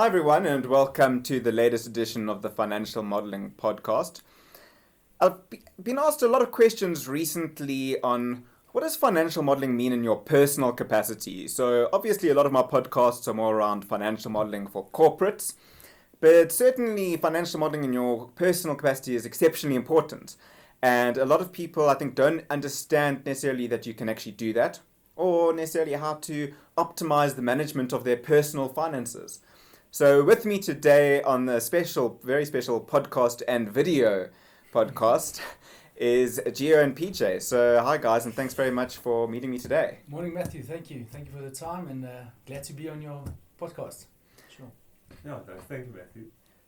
everyone, and welcome to the latest edition of the Financial Modeling Podcast. I've been asked a lot of questions recently on what does financial modeling mean in your personal capacity. So obviously a lot of my podcasts are more around financial modeling for corporates, but certainly financial modeling in your personal capacity is exceptionally important. And a lot of people, I think, don't understand necessarily that you can actually do that, or necessarily how to optimize the management of their personal finances. So with me today on the very special podcast and video podcast is Geo and PJ. So hi guys, and thanks very much for meeting me today. Morning Matthew, thank you for the time, and glad to be on your podcast. Sure. Yeah, thank you Matthew.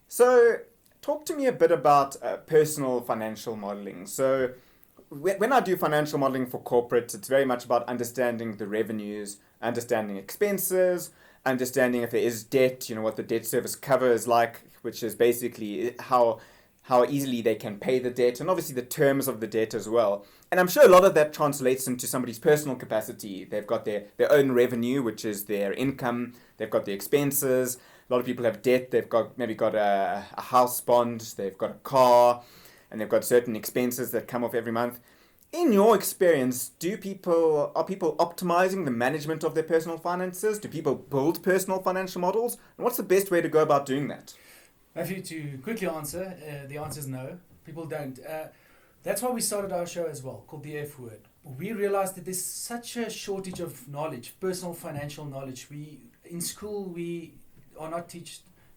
So talk to me a bit about personal financial modeling. So when I do financial modeling for corporates, it's very much about understanding the revenues, understanding expenses, understanding if there is debt, what the debt service cover is like, which is basically how easily they can pay the debt, and obviously the terms of the debt as well. And I'm sure a lot of that translates into somebody's personal capacity. They've got their own revenue, which is their income. They've got the expenses. A lot of people have debt. They've maybe got a house bond. They've got a car, and they've got certain expenses that come off every month. In your experience, are people optimizing the management of their personal finances? Do people build personal financial models? And what's the best way to go about doing that? Matthew, to quickly answer, the answer is no. People don't. That's why we started our show as well, called the F Word. We realized that there's such a shortage of knowledge, personal financial knowledge. In school, we are not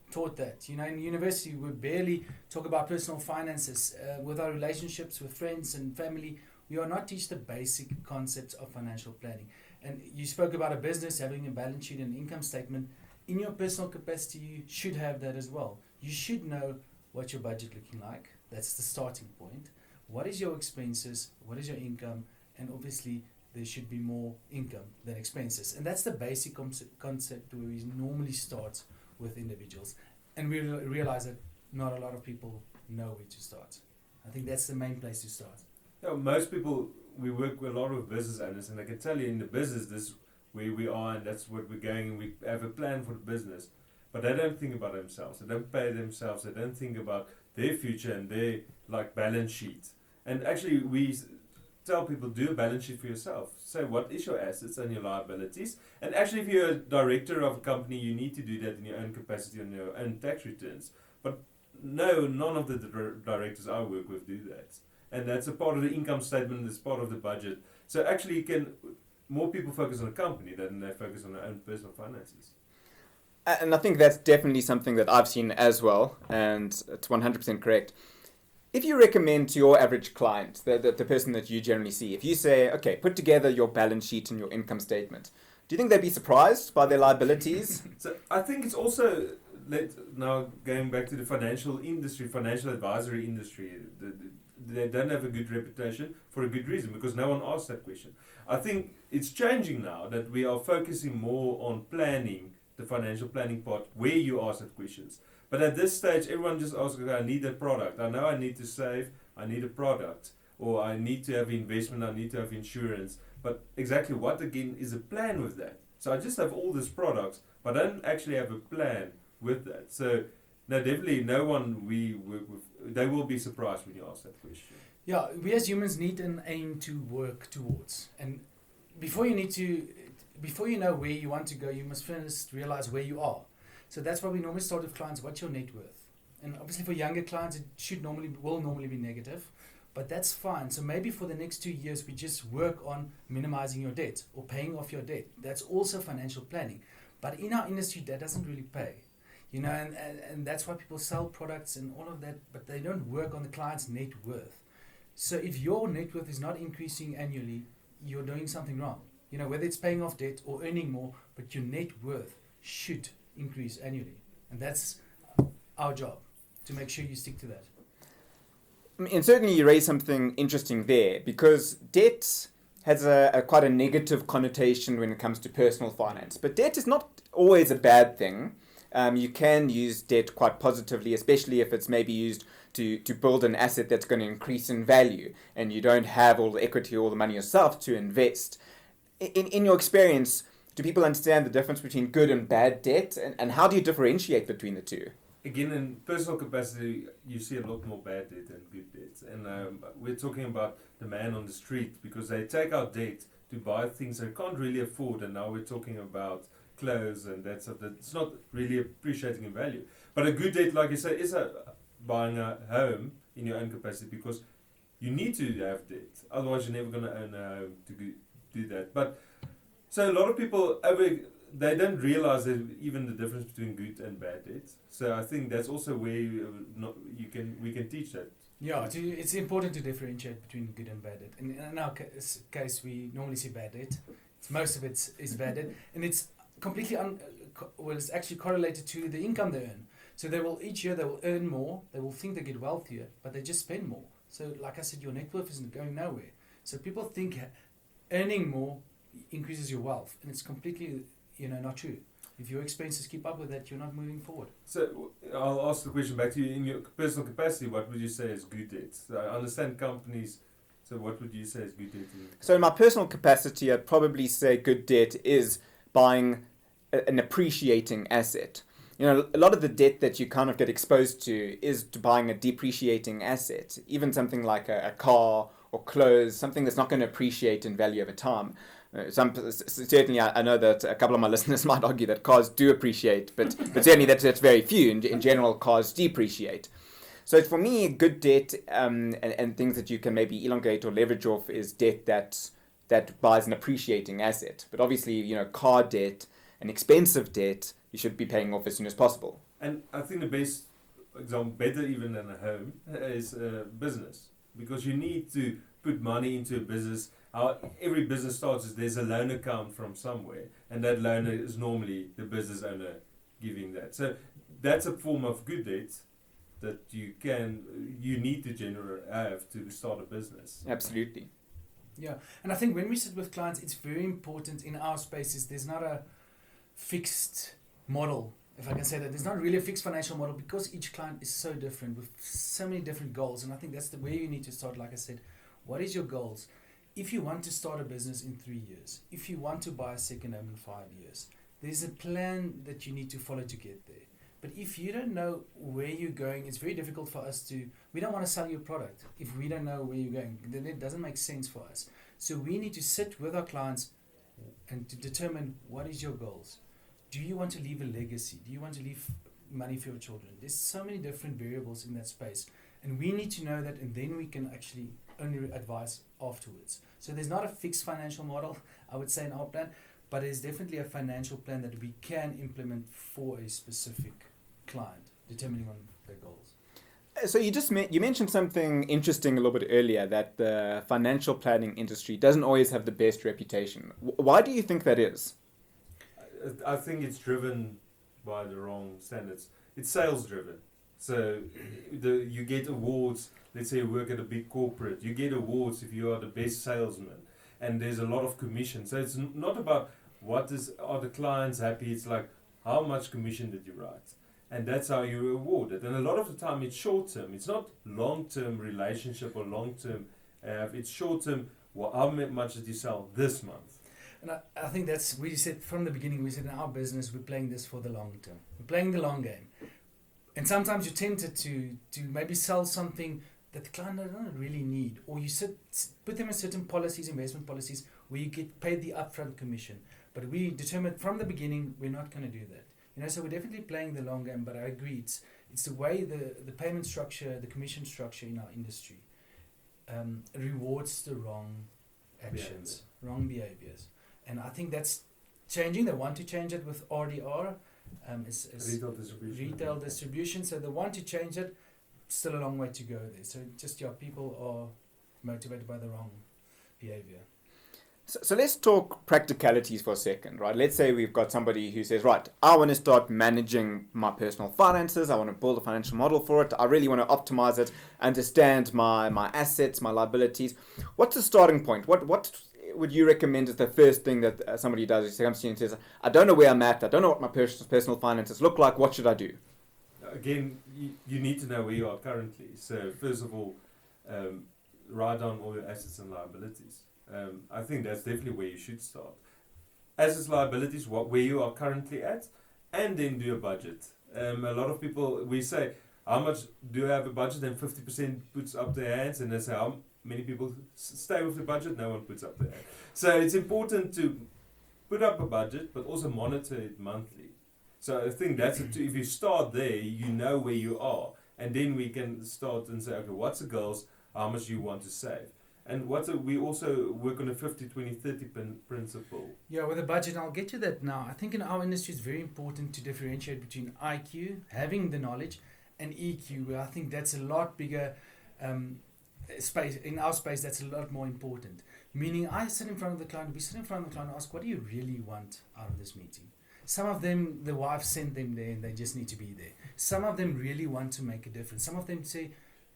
taught that. In university, we barely talk about personal finances. With our relationships with friends and family, we are not teach the basic concepts of financial planning. And you spoke about a business having a balance sheet and income statement. In your personal capacity, you should have that as well. You should know what your budget looking like. That's the starting point. What is your expenses? What is your income? And obviously, there should be more income than expenses. And that's the basic concept where we normally start with individuals. And we realize that not a lot of people know where to start. I think that's the main place to start. Yeah, most people, we work with a lot of business owners, and I can tell you in the business, this is where we are, and that's what we're going, and we have a plan for the business. But they don't think about themselves. They don't pay themselves. They don't think about their future and their balance sheet. And actually, we tell people, do a balance sheet for yourself. Say, what is your assets and your liabilities? And actually, if you're a director of a company, you need to do that in your own capacity on your own tax returns. But no, none of the directors I work with do that. And that's a part of the income statement, it's part of the budget. So actually, more people focus on a company than they focus on their own personal finances. And I think that's definitely something that I've seen as well, and it's 100% correct. If you recommend to your average client, the person that you generally see, if you say, okay, put together your balance sheet and your income statement, do you think they'd be surprised by their liabilities? So I think it's also, now going back to the financial advisory industry, they don't have a good reputation for a good reason, because no one asks that question. I think it's changing now that we are focusing more on planning, the financial planning part, where you ask that questions. But at this stage, everyone just asks, okay, I need a product. I know I need to save, I need a product, or I need to have investment, I need to have insurance. But exactly what, again, is a plan with that? So I just have all these products, but I don't actually have a plan with that. So no, definitely no one we work with, they will be surprised when you ask that question. Yeah, we as humans need an aim to work towards. And before you know where you want to go, you must first realize where you are. So that's why we normally start with clients, what's your net worth? And obviously for younger clients, it will normally be negative, but that's fine. So maybe for the next 2 years, we just work on minimizing your debt or paying off your debt. That's also financial planning. But in our industry, that doesn't really pay. And that's why people sell products and all of that, but they don't work on the client's net worth. So if your net worth is not increasing annually, you're doing something wrong. Whether it's paying off debt or earning more, but your net worth should increase annually. And that's our job, to make sure you stick to that. And certainly you raise something interesting there, because debt has quite a negative connotation when it comes to personal finance. But debt is not always a bad thing. You can use debt quite positively, especially if it's maybe used to build an asset that's going to increase in value, and you don't have all the equity or all the money yourself to invest. In your experience, do people understand the difference between good and bad debt, and how do you differentiate between the two? Again, in personal capacity, you see a lot more bad debt than good debt. And we're talking about the man on the street, because they take out debt to buy things they can't really afford. And now we're talking about clothes and that stuff that's not really appreciating in value. But a good debt, like you say, is buying a home in your own capacity, because you need to have debt. Otherwise, you're never going to own a home to do that. But so a lot of people they don't realize even the difference between good and bad debt. So I think that's also where we can teach that. Yeah, it's important to differentiate between good and bad debt. In our case, we normally see bad debt. Most of it is bad debt, and it's completely it's actually correlated to the income they earn. So each year they will earn more. They will think they get wealthier, but they just spend more. So, like I said, your net worth isn't going nowhere. So people think earning more increases your wealth, and it's completely not true. If your expenses keep up with that, you're not moving forward. So I'll ask the question back to you. In your personal capacity, what would you say is good debt? So I understand companies. So what would you say is good debt? So in my personal capacity, I'd probably say good debt is buying an appreciating asset. A lot of the debt that you kind of get exposed to is to buying a depreciating asset, even something like a car or clothes, something that's not going to appreciate in value over time. Certainly, I know that a couple of my listeners might argue that cars do appreciate, but certainly that's very few. In general, cars depreciate. So for me, good debt and things that you can maybe elongate or leverage off is debt that buys an appreciating asset. But obviously, car debt and expensive debt, you should be paying off as soon as possible. And I think the best example, better even than a home, is a business, because you need to put money into a business. How every business starts is there's a loan account from somewhere, and that loan is normally the business owner giving that. So that's a form of good debt that you need to have to start a business. Absolutely. Yeah, and I think when we sit with clients, it's very important in our spaces. There's not a fixed model, if I can say that. There's not really a fixed financial model, because each client is so different with so many different goals. And I think that's the way you need to start. Like I said, what is your goals? If you want to start a business in 3 years, if you want to buy a second home in 5 years, there's a plan that you need to follow to get there. But if you don't know where you're going, it's very difficult for us we don't want to sell you a product if we don't know where you're going. Then it doesn't make sense for us. So we need to sit with our clients and to determine what is your goals. Do you want to leave a legacy? Do you want to leave money for your children? There's so many different variables in that space. And we need to know that, and then we can actually only advise afterwards. So there's not a fixed financial model, I would say, in our plan, but there's definitely a financial plan that we can implement for a specific client, determining on their goals. So you mentioned something interesting a little bit earlier, that the financial planning industry doesn't always have the best reputation. Why do you think that is? I think it's driven by the wrong standards. It's sales driven. So you get awards. Let's say you work at a big corporate, you get awards if you are the best salesman, and there's a lot of commission. So it's not about are the clients happy, it's like how much commission did you write, and that's how you're awarded. And a lot of the time it's short term. It's not long term relationship or long term. It's short term. How much did you sell this month? And I think we said from the beginning. We said in our business we're playing this for the long term. We're playing the long game. And sometimes you're tempted to maybe sell something that the client doesn't really need, or you put them in certain policies, investment policies, where you get paid the upfront commission. But we determined from the beginning we're not going to do that. So we're definitely playing the long game. But I agree, it's the way the payment structure, the commission structure in our industry rewards the wrong actions, wrong behaviors, and I think that's changing. They want to change it with RDR. Retail distribution. So they want to change it. Still a long way to go there. So just people are motivated by the wrong behavior. So let's talk practicalities for a second, right? Let's say we've got somebody who says, right, I want to start managing my personal finances. I want to build a financial model for it. I really want to optimize it, understand my assets, my liabilities. What's the starting point? What would you recommend is the first thing that somebody does? He comes to you and says, I don't know where I'm at. I don't know what my personal finances look like. What should I do? Again, you need to know where you are currently. So first of all, write down all your assets and liabilities. I think that's definitely where you should start. assets, liabilities, where you are currently at, and then do a budget. A lot of people, we say, how much do you have a budget? And 50% puts up their hands, and they say, how many people stay with the budget? No one puts up their hand. So it's important to put up a budget, but also monitor it monthly. So I think that's if you start there, you know where you are, and then we can start and say, okay, what's the goals? How much you want to save? And we also work on a 50-20-30 principle. Yeah, with a budget, I'll get to that now. I think in our industry, it's very important to differentiate between IQ, having the knowledge, and EQ, where I think that's a lot bigger space. In our space, that's a lot more important. Meaning, I sit in front of the client, we sit in front of the client and ask, what do you really want out of this meeting? Some of them, the wife sent them there and they just need to be there. Some of them really want to make a difference. Some of them say,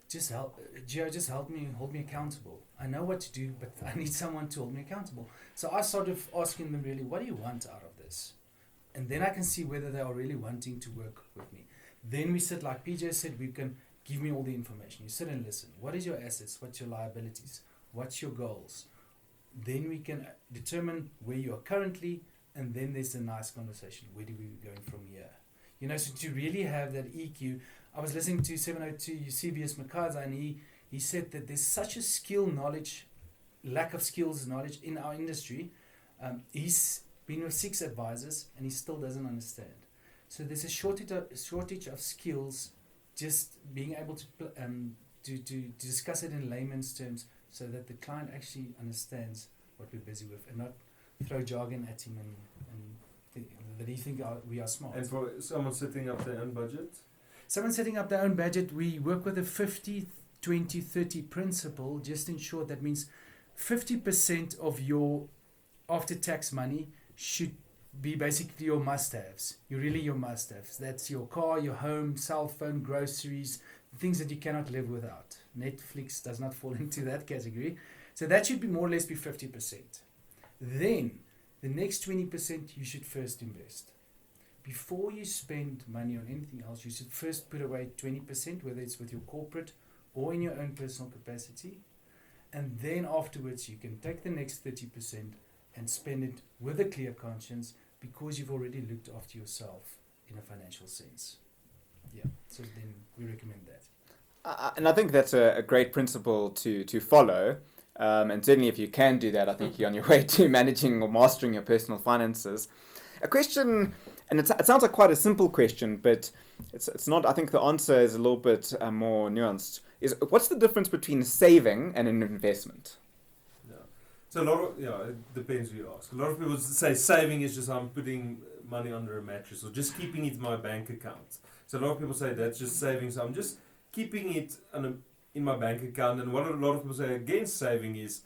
just help, Geo, just help me, hold me accountable. I know what to do, but I need someone to hold me accountable. So I sort of asking them really, what do you want out of this? And then I can see whether they are really wanting to work with me. Then we sit, like PJ said, we can give me all the information. You sit and listen. What is your assets? What's your liabilities? What's your goals? Then we can determine where you are currently, and then there's a nice conversation. Where do we be going from here? You know, so to really have that EQ, I was listening to 702 CBS Makaza, and he said that there's such a lack of skills knowledge in our industry. He's been with 6 advisors, and he still doesn't understand. So there's a shortage of skills, just being able to discuss it in layman's terms so that the client actually understands what we're busy with and not throw jargon at him and that he think we are smart. And for someone setting up their own budget? Someone setting up their own budget, we work with a 50-20-30 principle. Just in short, that means 50% of your after-tax money should be basically your must-haves. Your must-haves. That's your car, your home, cell phone, groceries, things that you cannot live without. Netflix does not fall into that category. So that should be more or less be 50%. Then, the next 20% you should first invest. Before you spend money on anything else, you should first put away 20%, whether it's with your corporate or in your own personal capacity. And then afterwards, you can take the next 30% and spend it with a clear conscience, because you've already looked after yourself in a financial sense. Yeah, so then we recommend that. And I think that's a great principle to follow. And certainly if you can do that, I think you're on your way to managing or mastering your personal finances. A question, and it sounds like quite a simple question, but it's not. I think the answer is a little bit more nuanced. Is what's the difference between saving and an investment? So it depends who you ask. A lot of people say saving is just I'm putting money under a mattress or just keeping it in my bank account. So a lot of people say that's just saving. So I'm just keeping it in my bank account. And what a lot of people say against saving is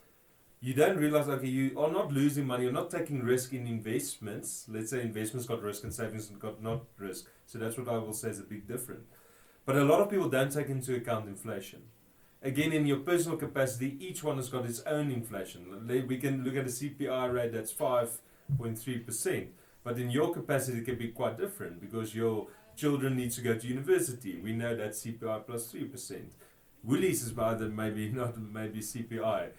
you don't realize, okay, you are not losing money. You're not taking risk in investments. Let's say investments got risk and savings got not risk. So that's what I will say is a big difference. But a lot of people don't take into account inflation. Again, in your personal capacity, each one has got its own inflation. We can look at a CPI rate that's 5.3%, but in your capacity it can be quite different because your children need to go to university. We know that's CPI plus 3%. Woolies is either maybe CPI.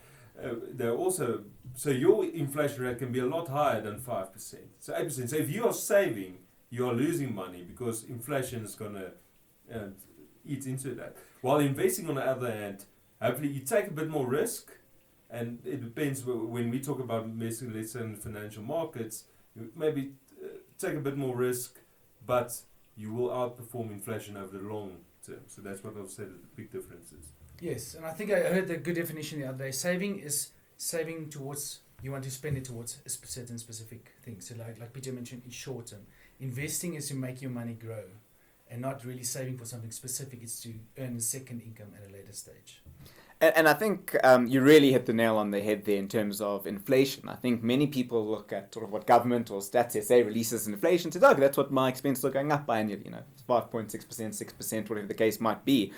They're also, so your inflation rate can be a lot higher than 5%. So 8%. So if you are saving, you are losing money because inflation is going to eat into that. While investing, on the other hand, hopefully you take a bit more risk, and it depends when we talk about investing, let's say in financial markets, you maybe take a bit more risk, but you will outperform inflation over the long term. So that's what I've said the big difference is. Yes, and I think I heard a good definition the other day. Saving is saving towards, you want to spend it towards a certain specific thing. So like PJ mentioned, in short term. Investing is to make your money grow, and not really saving for something specific. It's to earn a second income at a later stage. And I think you really hit the nail on the head there in terms of inflation. I think many people look at sort of what government or Stats SA releases inflation to, oh, that's what my expenses are going up by annually, 5.6%, 6%, whatever the case might be.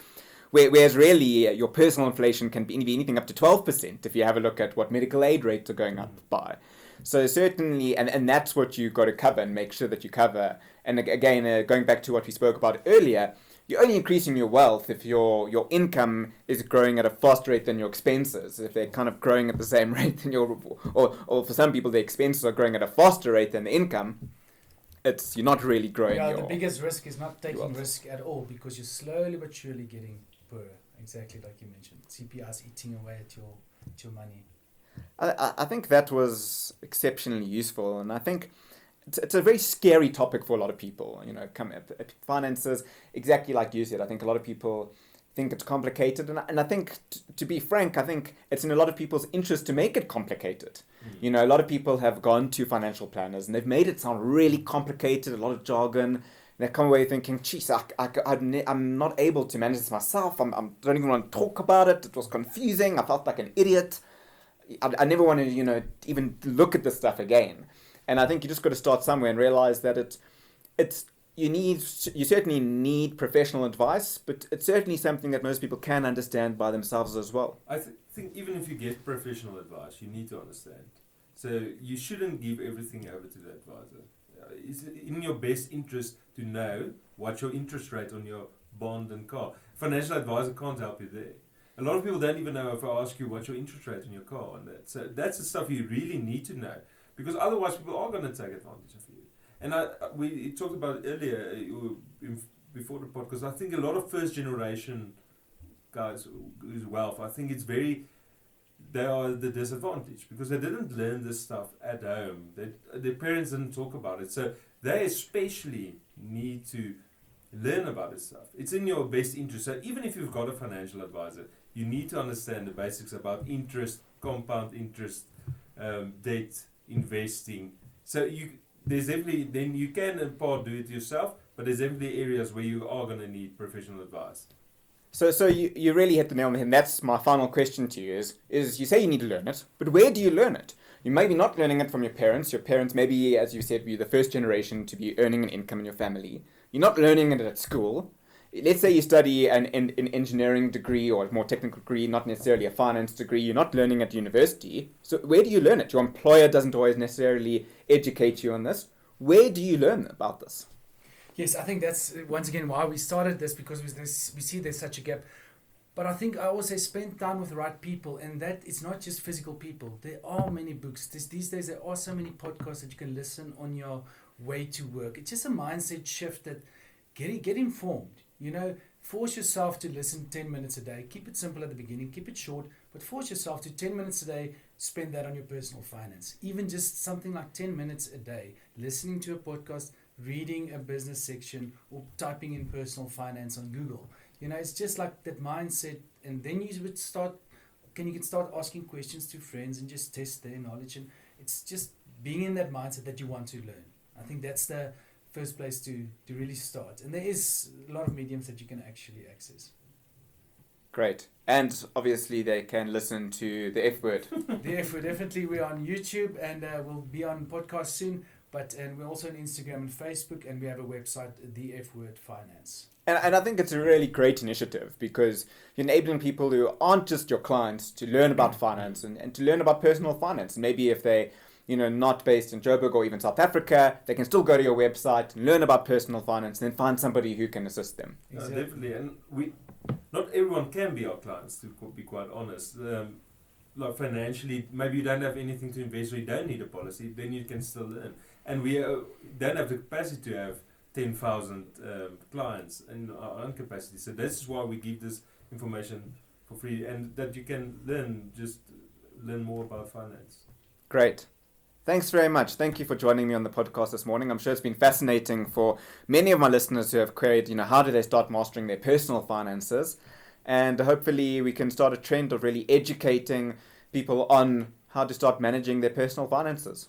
Whereas really your personal inflation can be anything up to 12% if you have a look at what medical aid rates are going up by. So certainly, and that's what you've got to cover and make sure that you cover. And again, going back to what we spoke about earlier, you're only increasing your wealth if your income is growing at a faster rate than your expenses. If they're kind of growing at the same rate than or for some people the expenses are growing at a faster rate than the income, you're not really growing Yeah, your... the biggest risk is not taking wealth. risk at all, because you're slowly but surely getting poorer. Exactly like you mentioned. CPI is eating away at your money. I think that was exceptionally useful, and I think it's a very scary topic for a lot of people. Come at finances, exactly like you said. I think a lot of people think it's complicated, and I think, to be frank, I think it's in a lot of people's interest to make it complicated. A lot of people have gone to financial planners and they've made it sound really complicated, a lot of jargon. They come away thinking, geez, I'm not able to manage this myself. I don't even want to talk about it. It was confusing. I felt like an idiot. I never want to, even look at this stuff again. And I think you just got to start somewhere and realize that you certainly need professional advice, but it's certainly something that most people can understand by themselves as well. I think even if you get professional advice, you need to understand. So you shouldn't give everything over to the advisor. It's in your best interest to know what your interest rate on your bond and car. Financial advisor can't help you there. A lot of people don't even know if I ask you what's your interest rate on your car and that. So that's the stuff you really need to know, because otherwise people are going to take advantage of you. And we talked about it earlier before the podcast. I think a lot of first generation guys whose wealth, I think they are the disadvantage because they didn't learn this stuff at home. Their parents didn't talk about it. So they especially need to learn about this stuff. It's in your best interest. So even if you've got a financial advisor, you need to understand the basics about interest, compound interest, debt, investing. So there's definitely, then you can in part do it yourself, but there's definitely areas where you are going to need professional advice. So you really hit the nail on the head, and that's my final question to you is you say you need to learn it, but where do you learn it? You may be not learning it from your parents. Your parents maybe, as you said, be the first generation to be earning an income in your family. You're not learning it at school. Let's say you study an engineering degree or a more technical degree, not necessarily a finance degree. You're not learning at university. So where do you learn it? Your employer doesn't always necessarily educate you on this. Where do you learn about this? Yes, I think that's once again why we started this, because we see there's such a gap. But I think I always say spend time with the right people, and that it's not just physical people. There are many books. These days there are so many podcasts that you can listen on your way to work. It's just a mindset shift that get informed. Force yourself to listen 10 minutes a day. Keep it simple at the beginning, keep it short, but force yourself to 10 minutes a day, spend that on your personal finance. Even just something like 10 minutes a day, listening to a podcast, reading a business section, or typing in personal finance on Google. It's just like that mindset, and then you can start asking questions to friends and just test their knowledge, and it's just being in that mindset that you want to learn. I think that's the first place to really start, and there is a lot of mediums that you can actually access. Great. And obviously they can listen to the F Word. The F Word, definitely. We're on YouTube, and we'll be on podcast soon, and we're also on Instagram and Facebook, and we have a website, The F Word Finance. And I think it's a really great initiative because you're enabling people who aren't just your clients to learn about finance and to learn about personal finance. Maybe if they not based in Joburg or even South Africa, they can still go to your website and learn about personal finance and then find somebody who can assist them. Exactly. Definitely. And not everyone can be our clients, to be quite honest. Like financially, maybe you don't have anything to invest or you don't need a policy, then you can still learn. And we don't have the capacity to have 10,000 clients in our own capacity. So this is why we give this information for free, and that you can learn more about finance. Great. Thanks very much. Thank you for joining me on the podcast this morning. I'm sure it's been fascinating for many of my listeners who have queried, how do they start mastering their personal finances? And hopefully we can start a trend of really educating people on how to start managing their personal finances.